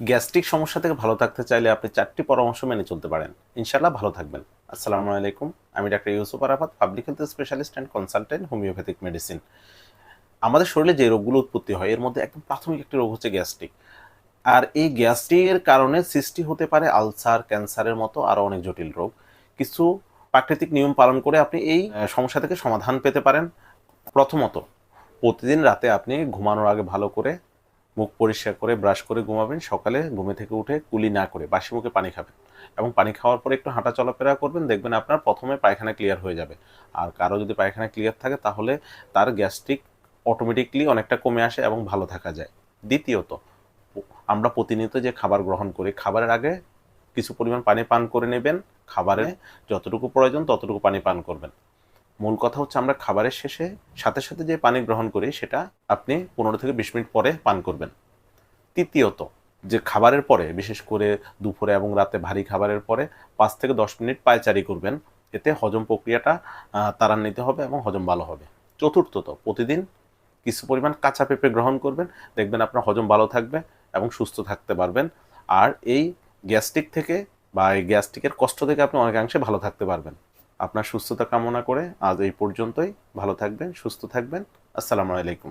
Gastric সমস্যা থেকে ভালো থাকতে চাইলে আপনি 4টি পরামর্শ মেনে চলতে পারেন। ইনশাআল্লাহ ভালো থাকবেন। আসসালামু আলাইকুম। আমি doctor Yusuf Arafat, public health specialist and consultant, homeopathic medicine. আমাদের শরীরে যে রোগগুলো উৎপত্তি হয় এর মধ্যে একদম প্রাথমিক একটি রোগ হচ্ছে গ্যাস্ট্রিক। আর এই গ্যাস্ট্রিকের কারণে সৃষ্টি হতে পারে আলসার, ক্যান্সারের মতো আরো অনেক জটিল রোগ। কিছু প্রাকৃতিক নিয়ম পালন করে আপনি এই সমস্যা থেকে সমাধান পেতে পারেন। প্রথমত, প্রতিদিন রাতে আপনি ঘুমানোর আগে ভালো করে মুখ পরিষ্কার করে ব্রাশ করে ঘুমাবেন। সকালে ঘুমে থেকে উঠে কুলি না করে বাসি মুখে পানি খাবেন এবং পানি খাওয়ার পরে একটু হাঁটা চলাফেরা করবেন। দেখবেন আপনার প্রথমে পায়খানা ক্লিয়ার হয়ে যাবে। আর কারো যদি পায়খানা ক্লিয়ার থাকে তাহলে তার গ্যাস্ট্রিক অটোমেটিকলি অনেকটা কমে আসে এবং ভালো থাকা যায়। দ্বিতীয়ত, আমরা প্রতিনিয়ত যে খাবার গ্রহণ করি, খাবারের আগে কিছু পরিমাণ পানি পান করে নেবেন। খাবারে যতটুকু প্রয়োজন ততটুকু পানি পান করবেন। মূল কথা হচ্ছে আমরা খাবারের শেষে সাথে সাথে যে পানি গ্রহণ করি সেটা আপনি 15 থেকে 20 মিনিট পরে পান করবেন। তৃতীয়ত, যে খাবারের পরে বিশেষ করে দুপুরে এবং রাতে ভারী খাবারের পরে 5 থেকে 10 মিনিট পায়চারি করবেন। এতে হজম প্রক্রিয়াটা ত্বরান্বিত হবে এবং হজম ভালো হবে। চতুর্থত, প্রতিদিন কিছু পরিমাণ কাঁচা পেঁপে গ্রহণ করবেন। দেখবেন আপনার হজম ভালো থাকবে এবং সুস্থ থাকতে পারবেন। আর এই গ্যাস্ট্রিক থেকে বা এই গ্যাস্ট্রিকের কষ্ট থেকে আপনি অনেকাংশে ভালো থাকতে পারবেন। আপনার সুস্থতা কামনা করে আজ এই পর্যন্তই। ভালো থাকবেন, সুস্থ থাকবেন। আসসালামু আলাইকুম।